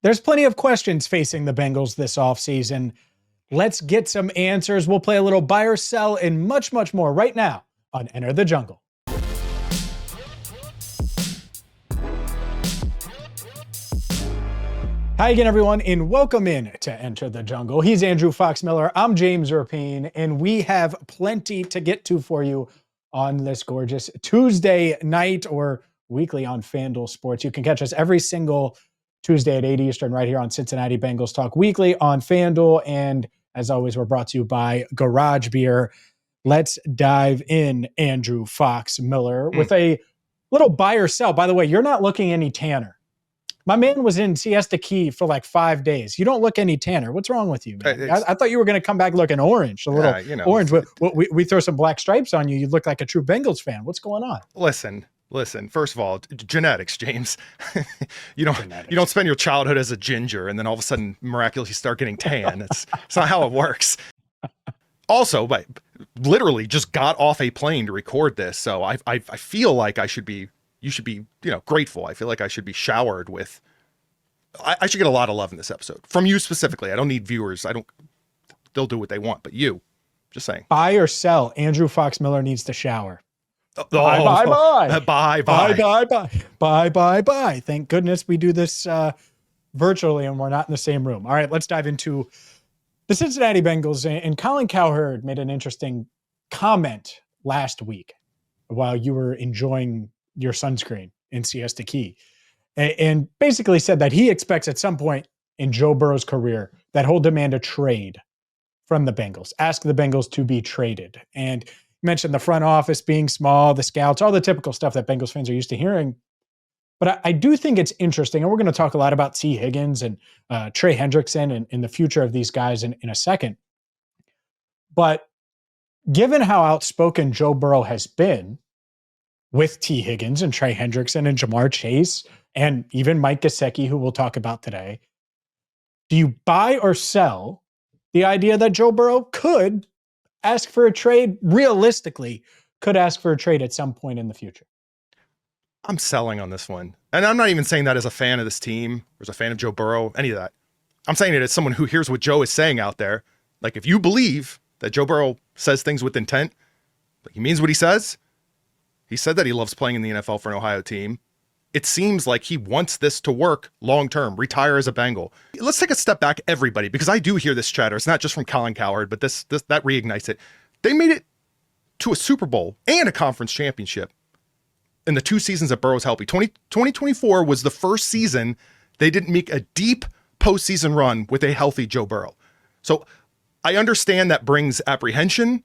There's plenty of questions facing the Bengals this offseason. Let's get some answers. We'll play a little buy or sell and much, much more right now on Enter the Jungle. Hi again, everyone, and welcome in to Enter the Jungle. He's Andrew Fox Miller. I'm James Rapien, and we have plenty to get to for you on this gorgeous Tuesday night or weekly on FanDuel Sports. You can catch us every single Tuesday at 8 Eastern right here on Cincinnati Bengals Talk Weekly on FanDuel. And as always, we're brought to you by Garage Beer. Let's dive in, Andrew Fox Miller, with a little buy or sell. By the way, you're not looking any tanner. My man was in Siesta Key for like 5 days. You don't look any tanner. What's wrong with you, man? I thought you were going to come back looking orange, a little orange. We throw some black stripes on you. You look like a true Bengals fan. What's going on? Listen, first of all, genetics, James. you don't spend your childhood as a ginger and then all of a sudden miraculously start getting tan. It's not how it works. Also, but literally just got off a plane to record this. So I feel like you should be, grateful. I feel like I should be showered with, I should get a lot of love in this episode from you specifically. I don't need viewers. They'll do what they want, but you, just saying. Buy or sell, Andrew Fox Miller needs to shower. Bye. Thank goodness we do this virtually and we're not in the same room. All right, let's dive into the Cincinnati Bengals. And Colin Cowherd made an interesting comment last week while you were enjoying your sunscreen in Siesta Key, and basically said that he expects at some point in Joe Burrow's career that he'll demand a trade from the Bengals, ask the Bengals to be traded. And mentioned the front office being small, the scouts, all the typical stuff that Bengals fans are used to hearing. But I do think it's interesting, and we're going to talk a lot about T. Higgins and Trey Hendrickson and the future of these guys in a second. But given how outspoken Joe Burrow has been with T. Higgins and Trey Hendrickson and Jamar Chase and even Mike Gesicki, who we'll talk about today, do you buy or sell the idea that Joe Burrow could ask for a trade, realistically, could ask for a trade at some point in the future? I'm selling on this one. And I'm not even saying that as a fan of this team, or as a fan of Joe Burrow, any of that. I'm saying it as someone who hears what Joe is saying out there. Like, if you believe that Joe Burrow says things with intent, like he means what he says, he said that he loves playing in the NFL for an Ohio team. It seems like he wants this to work long-term, retire as a Bengal. Let's take a step back, everybody, because I do hear this chatter. It's not just from Colin Cowherd, but that reignites it. They made it to a Super Bowl and a conference championship in the 2 seasons that Burrow's healthy. 2024 was the first season they didn't make a deep postseason run with a healthy Joe Burrow. So I understand that brings apprehension.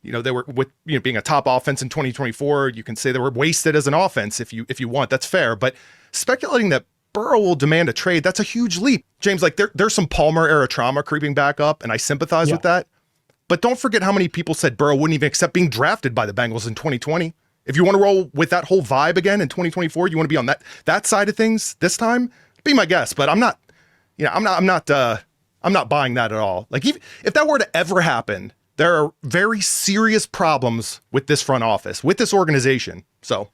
They were with being a top offense in 2024. You can say they were wasted as an offense if you want. That's fair. But speculating that Burrow will demand a trade, that's a huge leap. James, like there's some Palmer era trauma creeping back up, and I sympathize with that. But don't forget how many people said Burrow wouldn't even accept being drafted by the Bengals in 2020. If you want to roll with that whole vibe again in 2024, you want to be on that side of things this time, be my guest. But I'm not buying that at all. Like if that were to ever happen, there are very serious problems with this front office, with this organization. So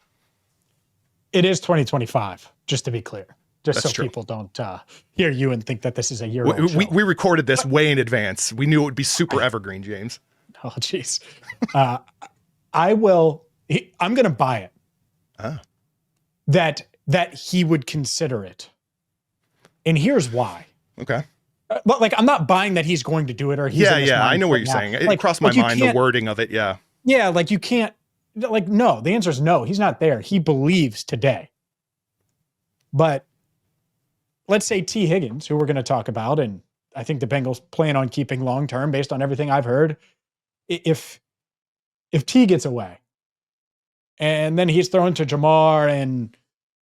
it is 2025, just to be clear, just so true. People don't hear you and think that this is a year old. We recorded this way in advance. We knew it would be super evergreen, James. Oh, geez. I'm going to buy it. That he would consider it. And here's why. Okay. But I'm not buying that he's going to do it or he's I know what you're saying. It crossed my mind, the wording of it. Yeah. Yeah. You can't no, the answer is no, he's not there. He believes today. But let's say T. Higgins, who we're going to talk about, and I think the Bengals plan on keeping long-term based on everything I've heard. If T gets away and then he's thrown to Jamar and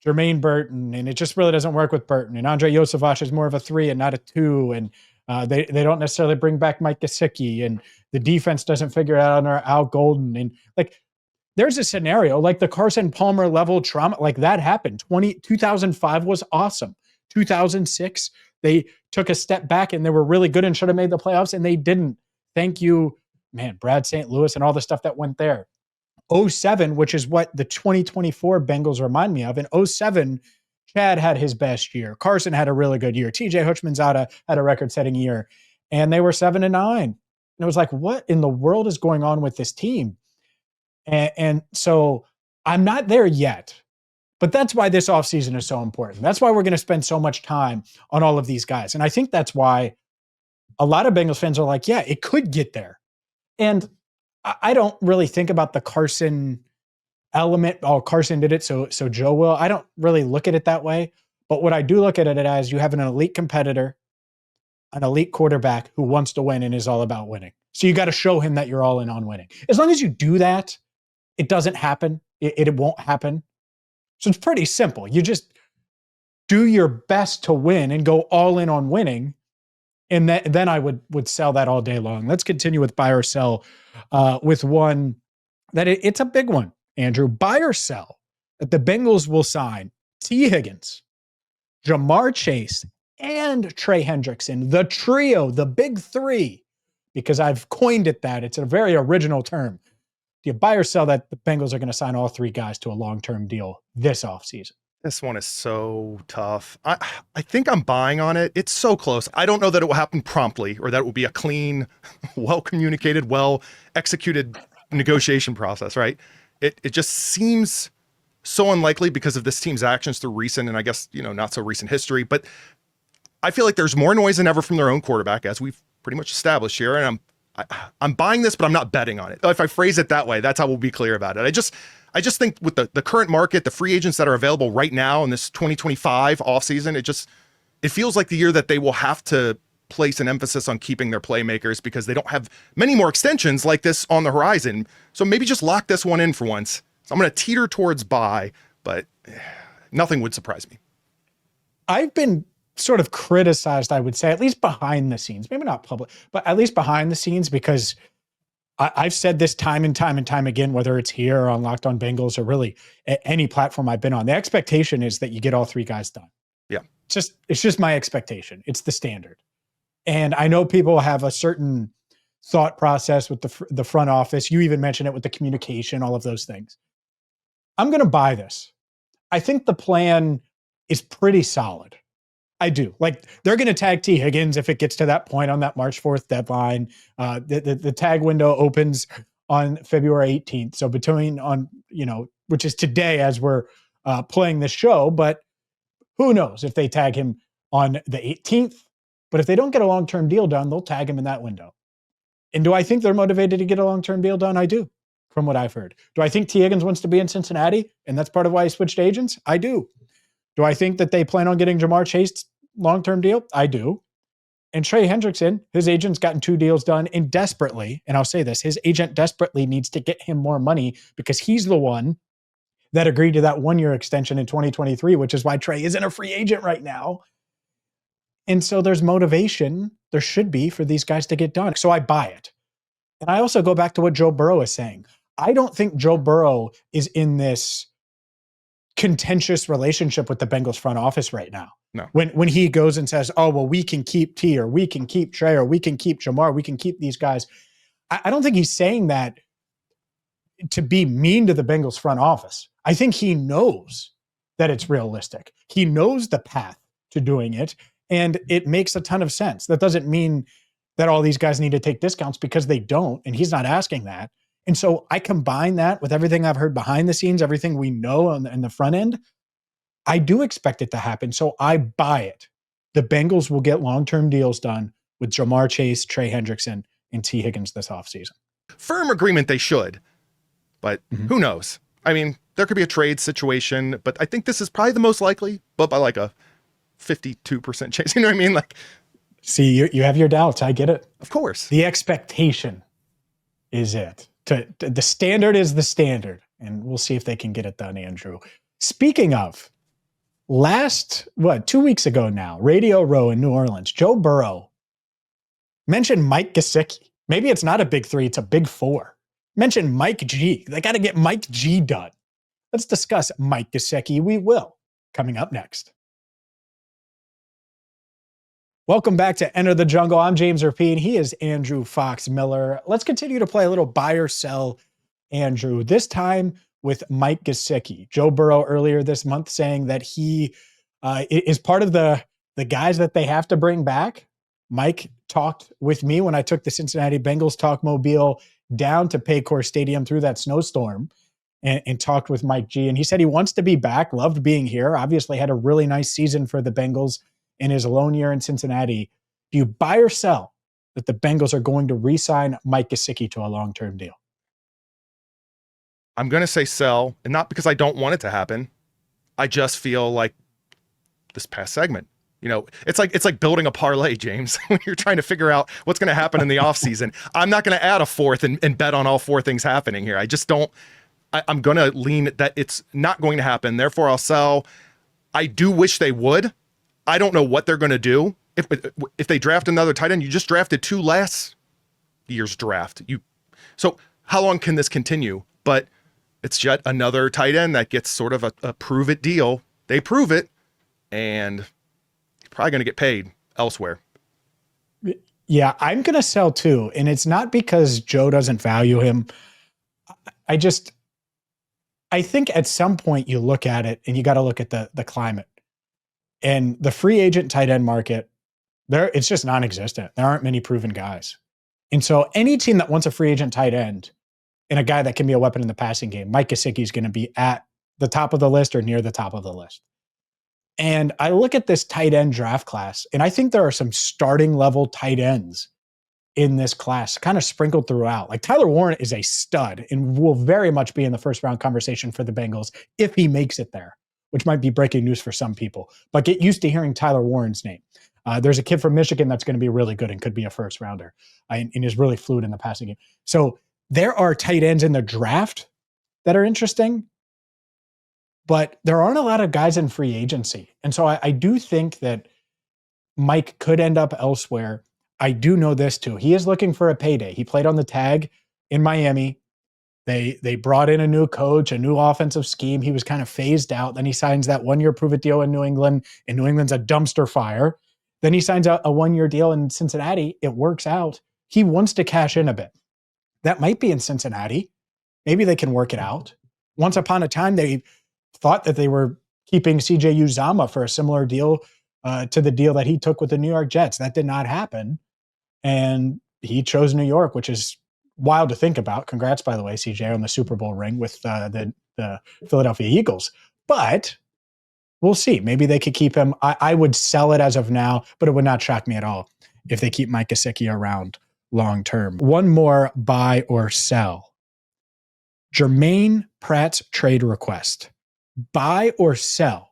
Jermaine Burton, and it just really doesn't work with Burton. And Andre Yosevich is more of a 3 and not a 2. And they don't necessarily bring back Mike Gesicki, and the defense doesn't figure it out under Al Golden. And there's a scenario like the Carson Palmer level trauma, like that happened. 2005 was awesome. 2006, they took a step back and they were really good and should have made the playoffs, and they didn't. Thank you, man, Brad St. Louis and all the stuff that went there. 07, which is what the 2024 Bengals remind me of. In 07, Chad had his best year. Carson had a really good year. TJ Hutchman's had a record-setting year, and they were 7-9. And it was like, what in the world is going on with this team? And so I'm not there yet, but that's why this offseason is so important. That's why we're going to spend so much time on all of these guys. And I think that's why a lot of Bengals fans are like, yeah, it could get there. And I don't really think about the Carson element. Oh, Carson did it, so Joe will. I don't really look at it that way. But what I do look at it as, you have an elite competitor, an elite quarterback who wants to win and is all about winning. So you got to show him that you're all in on winning. As long as you do that, it doesn't happen. It won't happen. So it's pretty simple. You just do your best to win and go all in on winning. And then I would sell that all day long. Let's continue with buy or sell with one that it's a big one, Andrew. Buy or sell that the Bengals will sign T. Higgins, Jamar Chase, and Trey Hendrickson, the trio, the big three, because I've coined it that. It's a very original term. Do you buy or sell that the Bengals are going to sign all three guys to a long-term deal this offseason? This one is so tough. I think I'm buying on it. It's so close. I don't know that it will happen promptly or that it will be a clean, well-communicated, well-executed negotiation process, right? It just seems so unlikely because of this team's actions through recent and I guess, not so recent history. But I feel like there's more noise than ever from their own quarterback, as we've pretty much established here. And I'm buying this, but I'm not betting on it. If I phrase it that way, that's how we'll be clear about it. I just think with the current market, the free agents that are available right now in this 2025 offseason, it feels like the year that they will have to place an emphasis on keeping their playmakers because they don't have many more extensions like this on the horizon. So maybe just lock this one in for once. So I'm going to teeter towards buy, but nothing would surprise me. I've been sort of criticized, I would say, at least behind the scenes, maybe not public, but at least behind the scenes, because I've said this time and time and time again, whether it's here or on Locked On Bengals or really any platform I've been on, the expectation is that you get all three guys done. Yeah. It's just my expectation. It's the standard. And I know people have a certain thought process with the front office. You even mentioned it with the communication, all of those things. I'm going to buy this. I think the plan is pretty solid. I do. Like, they're going to tag T. Higgins if it gets to that point on that March 4th deadline. The tag window opens on February 18th. So which is today as we're playing this show, but who knows if they tag him on the 18th. But if they don't get a long-term deal done, they'll tag him in that window. And do I think they're motivated to get a long-term deal done? I do, from what I've heard. Do I think T. Higgins wants to be in Cincinnati, and that's part of why he switched agents? I do. Do I think that they plan on getting Jamar Chase long-term deal? I do. And Trey Hendrickson, his agent's gotten 2 deals done, and desperately, and I'll say this, his agent desperately needs to get him more money because he's the one that agreed to that 1-year extension in 2023, which is why Trey isn't a free agent right now. And so there's motivation, there should be, for these guys to get done. So I buy it. And I also go back to what Joe Burrow is saying. I don't think Joe Burrow is in this contentious relationship with the Bengals front office right now. No. When he goes and says, oh, well, we can keep T, or we can keep Trey, or we can keep Jamar, we can keep these guys. I don't think he's saying that to be mean to the Bengals front office. I think he knows that it's realistic. He knows the path to doing it, and it makes a ton of sense. That doesn't mean that all these guys need to take discounts, because they don't, and he's not asking that. And so I combine that with everything I've heard behind the scenes, everything we know on the front end. I do expect it to happen, so I buy it. The Bengals will get long-term deals done with Jamar Chase, Trey Hendrickson, and T. Higgins this offseason. Firm agreement they should, but who knows? I mean, there could be a trade situation, but I think this is probably the most likely, but by like a 52% chance. You know what I mean? Like, see, you have your doubts. I get it. Of course. The expectation is it. The standard is the standard, and we'll see if they can get it done, Andrew. Speaking of, 2 weeks ago now, Radio Row in New Orleans, Joe Burrow mentioned Mike Gesicki. Maybe it's not a big 3, it's a big 4. Mentioned Mike G. They got to get Mike G done. Let's discuss Mike Gesicki. We will, coming up next. Welcome back to Enter the Jungle. I'm James Rapien. He is Andrew Fox Miller. Let's continue to play a little buy or sell, Andrew. This time with Mike Gesicki. Joe Burrow earlier this month saying that he Is part of the guys that they have to bring back. Mike talked with me when I took the Cincinnati Bengals Talk Mobile down to Paycor Stadium through that snowstorm and talked with Mike G. And he said he wants to be back, loved being here, obviously had a really nice season for the Bengals in his lone year in Cincinnati. Do you buy or sell that the Bengals are going to re-sign Mike Gesicki to a long-term deal? I'm going to say sell, and not because I don't want it to happen. I just feel like this past segment, it's like building a parlay, James, when you're trying to figure out what's going to happen in the offseason. I'm not going to add a fourth and bet on all four things happening here. I just don't. I'm going to lean that it's not going to happen. Therefore, I'll sell. I do wish they would. I don't know what they're going to do. If they draft another tight end, you just drafted 2 last year's draft. So how long can this continue? But it's yet another tight end that gets sort of a prove it deal. They prove it, and he's probably going to get paid elsewhere. Yeah, I'm going to sell too. And it's not because Joe doesn't value him. I think at some point you look at it and you got to look at the climate. And the free agent tight end market, it's just non-existent. There aren't many proven guys. And so any team that wants a free agent tight end and a guy that can be a weapon in the passing game, Mike Gesicki is going to be at the top of the list or near the top of the list. And I look at this tight end draft class, and I think there are some starting level tight ends in this class kind of sprinkled throughout. Like Tyler Warren is a stud and will very much be in the first round conversation for the Bengals if he makes it there, which might be breaking news for some people. But get used to hearing Tyler Warren's name. There's a kid from Michigan that's going to be really good and could be a first rounder and is really fluid in the passing game. So there are tight ends in the draft that are interesting, but there aren't a lot of guys in free agency. And so I do think that Mike could end up elsewhere. I do know this too. He is looking for a payday. He played on the tag in Miami. They brought in a new coach, a new offensive scheme. He was kind of phased out. Then he signs that 1-year prove-it deal in New England, and New England's a dumpster fire. Then he signs a 1-year deal in Cincinnati. It works out. He wants to cash in a bit. That might be in Cincinnati. Maybe they can work it out. Once upon a time, they thought that they were keeping CJ Uzomah for a similar deal to the deal that he took with the New York Jets. That did not happen. And he chose New York, which is wild to think about. Congrats, by the way, CJ, on the Super Bowl ring with the Philadelphia Eagles. But we'll see. Maybe they could keep him. I would sell it as of now, but it would not shock me at all if they keep Mike Gesicki around long term. One more buy or sell. Germaine Pratt's trade request. Buy or sell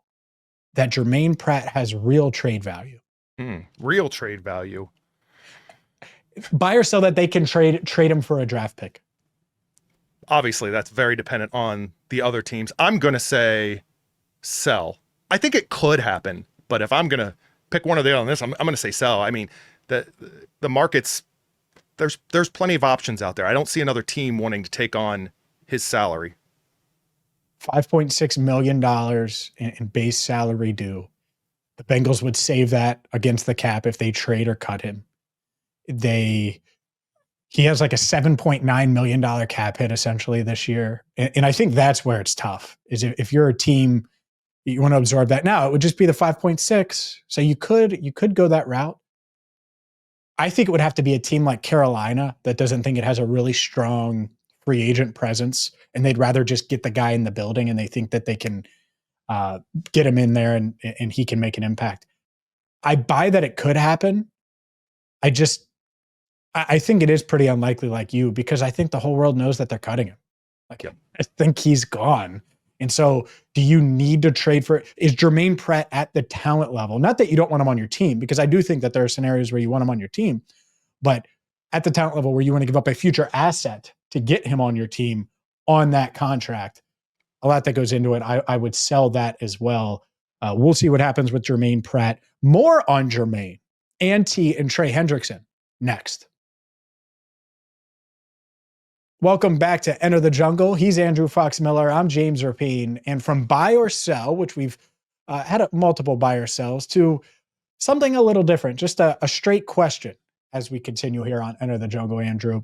that Germaine Pratt has real trade value. Real trade value. Buy or sell that they can trade him for a draft pick. Obviously, that's very dependent on the other teams. I'm going to say sell. I think it could happen, but if I'm going to pick one or the other on this, I'm going to say sell. I mean, the market's there's plenty of options out there. I don't see another team wanting to take on his salary. $5.6 million in base salary due. The Bengals would save that against the cap if they trade or cut him. He has like a $7.9 million cap hit essentially this year. And I think that's where it's tough, is if you're a team, you want to absorb that. Now it would just be the 5.6. So you could go that route. I think it would have to be a team like Carolina that doesn't think it has a really strong free agent presence, and they'd rather just get the guy in the building, and they think that they can get him in there and he can make an impact. I buy that it could happen. I think it is pretty unlikely, like you, because I think the whole world knows that they're cutting him. Like, I think he's gone. And so do you need to trade for – is Germaine Pratt at the talent level? Not that you don't want him on your team, because I do think that there are scenarios where you want him on your team, but at the talent level where you want to give up a future asset to get him on your team on that contract, a lot that goes into it. I would sell that as well. We'll see what happens with Germaine Pratt. More on Germaine, Higgins and Trey Hendrickson next. Welcome back to Enter the Jungle. He's Andrew Fox Miller. I'm James Rapien. And from buy or sell, which we've had multiple buy or sells, to something a little different, just a straight question as we continue here on Enter the Jungle, Andrew.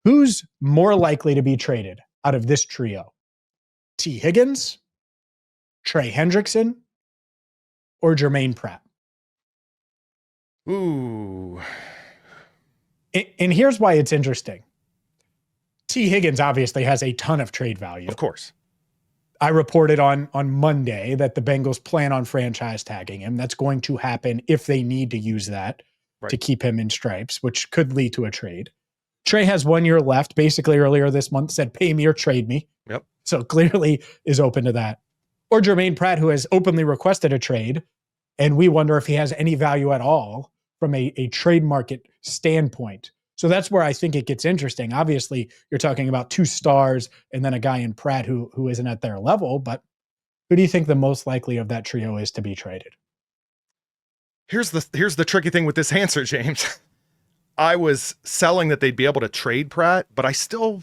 Who's more likely to be traded out of this trio? T. Higgins, Trey Hendrickson, or Germaine Pratt? Ooh. And here's why it's interesting. T. Higgins obviously has a ton of trade value. Of course. I reported on Monday that the Bengals plan on franchise tagging him. That's going to happen if they need to use that to keep him in stripes, which could lead to a trade. Trey has 1 year left. Basically, earlier this month said, pay me or trade me. Yep. So clearly is open to that. Or Germaine Pratt, who has openly requested a trade, and we wonder if he has any value at all from a trade market standpoint. So that's where I think it gets interesting. Obviously, you're talking about 2 stars and then a guy in Pratt who isn't at their level, but who do you think the most likely of that trio is to be traded? Here's the tricky thing with this answer, James. I was selling that they'd be able to trade Pratt, but I still,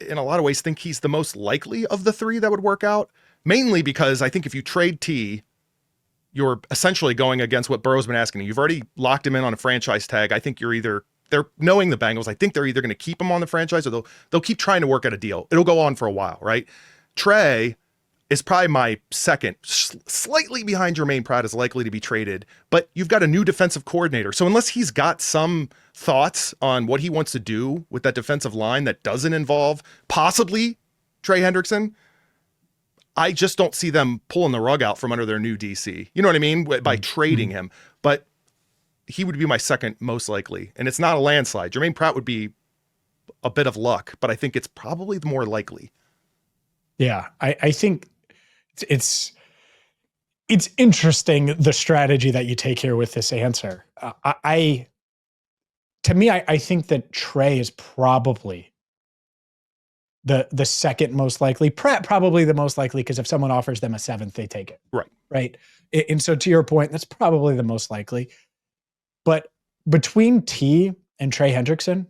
in a lot of ways, think he's the most likely of the 3 that would work out, mainly because I think if you trade T, you're essentially going against what Burrow's been asking. You've already locked him in on a franchise tag. I think they're knowing the Bengals. I think they're either going to keep him on the franchise or they'll keep trying to work out a deal. It'll go on for a while, right? Trey is probably my second, slightly behind Germaine Pratt, is likely to be traded, but you've got a new defensive coordinator. So unless he's got some thoughts on what he wants to do with that defensive line that doesn't involve possibly Trey Hendrickson, I just don't see them pulling the rug out from under their new DC. You know what I mean? By trading him. But he would be my second most likely. And it's not a landslide. Germaine Pratt would be a bit of luck, but I think it's probably the more likely. Yeah, I think it's interesting, the strategy that you take here with this answer. I think that Trey is probably the second most likely. Pratt probably the most likely, because if someone offers them a 7th, they take it. Right. And so to your point, that's probably the most likely. But between T and Trey Hendrickson,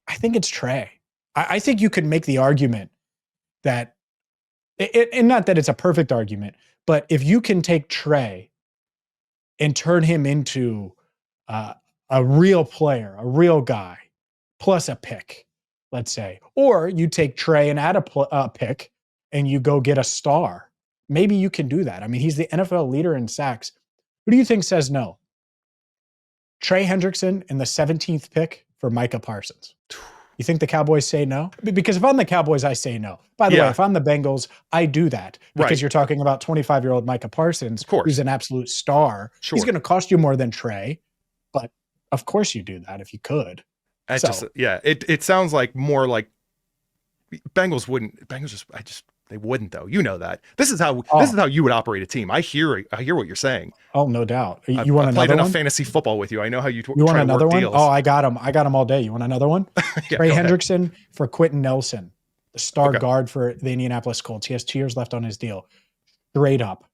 I think it's Trey. I think you could make the argument that, and not that it's a perfect argument, but if you can take Trey and turn him into a real player, a real guy, plus a pick, let's say, or you take Trey and add a pick and you go get a star, maybe you can do that. I mean, he's the NFL leader in sacks. Who do you think says no? Trey Hendrickson and the 17th pick for Micah Parsons. You think the Cowboys say no? Because if I'm the Cowboys, I say no. By the way, if I'm the Bengals, I do that because you're talking about 25-year-old Micah Parsons, who's an absolute star. He's going to cost you more than Trey, but of course you do that if you could. It sounds like more like Bengals wouldn't. They wouldn't, though. You know that. This is how you would operate a team. I hear what you're saying. Oh, no doubt. You want another one? I played enough one? Fantasy football with you. I know how you want another one? Deals. Oh, I got them all day. You want another one? Trey Hendrickson for Quentin Nelson, the star guard for the Indianapolis Colts. He has 2 years left on his deal. Straight up.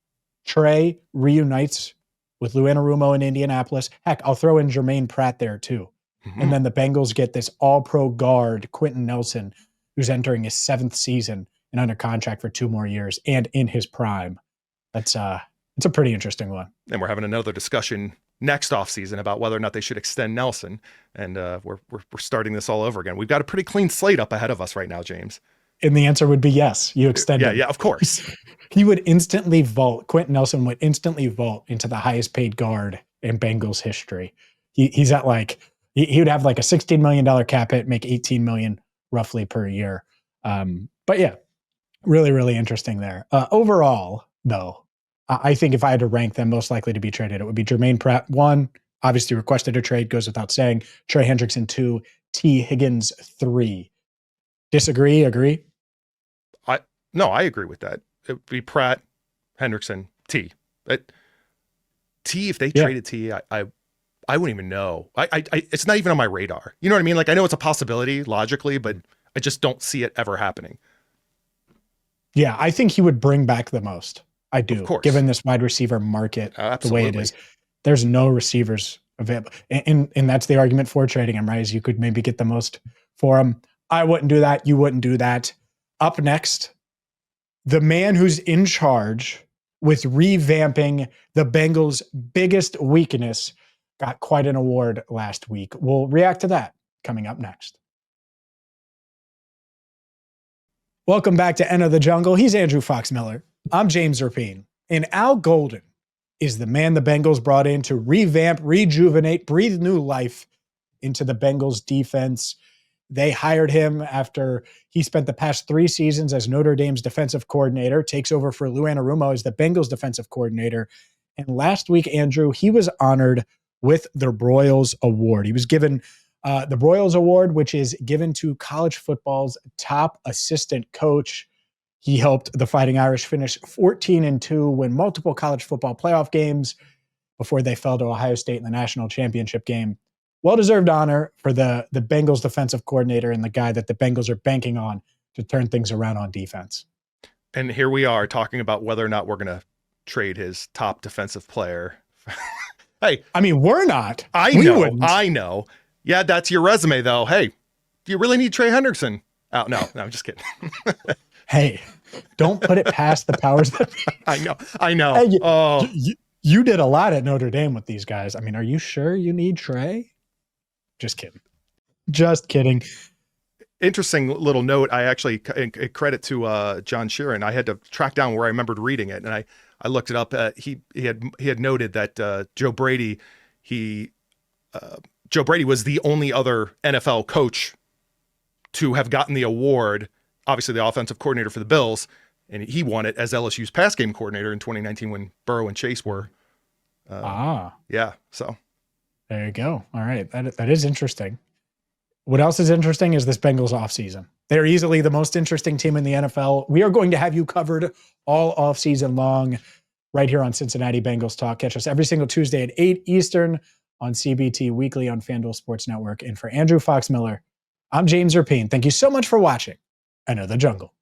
Trey reunites with Lou Anarumo in Indianapolis. Heck, I'll throw in Germaine Pratt there too. Mm-hmm. And then the Bengals get this all-pro guard, Quentin Nelson, who's entering his 7th season and under contract for 2 more years and in his prime. It's a pretty interesting one. And we're having another discussion next offseason about whether or not they should extend Nelson. And we're starting this all over again. We've got a pretty clean slate up ahead of us right now, James. And the answer would be yes, you extend him. Yeah, of course. He would instantly vault. Quentin Nelson would instantly vault into the highest paid guard in Bengals history. He's at he would have like a $16 million cap hit, make $18 million roughly per year. But yeah, really, really interesting there. Overall, though, I think if I had to rank them most likely to be traded, it would be Germaine Pratt 1, obviously requested a trade, goes without saying. Trey Hendrickson 2, T. Higgins 3. Disagree? Agree? No, I agree with that. It would be Pratt, Hendrickson, T. T, if they traded T, I wouldn't even know. It's not even on my radar. You know what I mean? Like, I know it's a possibility logically, but I just don't see it ever happening. Yeah, I think he would bring back the most. I do, of course. Given this wide receiver market the way it is. There's no receivers available. And that's the argument for trading him, right? Is you could maybe get the most for him. I wouldn't do that. You wouldn't do that. Up next, the man who's in charge with revamping the Bengals' biggest weakness got quite an award last week. We'll react to that coming up next. Welcome back to Enter the Jungle. He's Andrew Fox Miller. I'm James Rapien. And Al Golden is the man the Bengals brought in to revamp, rejuvenate, breathe new life into the Bengals defense. They hired him after he spent the past 3 seasons as Notre Dame's defensive coordinator, takes over for Lou Anarumo as the Bengals defensive coordinator. And last week, Andrew, he was honored with the Broyles Award. He was given the Broyles Award, which is given to college football's top assistant coach. He helped the Fighting Irish finish 14-2, win multiple college football playoff games before they fell to Ohio State in the national championship game. Well-deserved honor for the Bengals defensive coordinator and the guy that the Bengals are banking on to turn things around on defense. And here we are talking about whether or not we're going to trade his top defensive player. Hey, I mean, we're not. I know. Yeah, that's your resume, though. Hey, do you really need Trey Hendrickson? Oh, no, I'm just kidding. Hey, don't put it past the powers that be. I know. Hey, you did a lot at Notre Dame with these guys. I mean, are you sure you need Trey? Just kidding. Interesting little note. I actually credit to John Sheeran. I had to track down where I remembered reading it, and I looked it up. He had noted that Joe Brady was the only other NFL coach to have gotten the award. Obviously, the offensive coordinator for the Bills, and he won it as LSU's pass game coordinator in 2019 when Burrow and Chase were. Yeah. So there you go. All right, that is interesting. What else is interesting is this Bengals offseason. They're easily the most interesting team in the NFL. We are going to have you covered all offseason long right here on Cincinnati Bengals Talk. Catch us every single Tuesday at 8 Eastern on CBT Weekly on FanDuel Sports Network. And for Andrew Fox Miller, I'm James Rapien. Thank you so much for watching Enter the Jungle.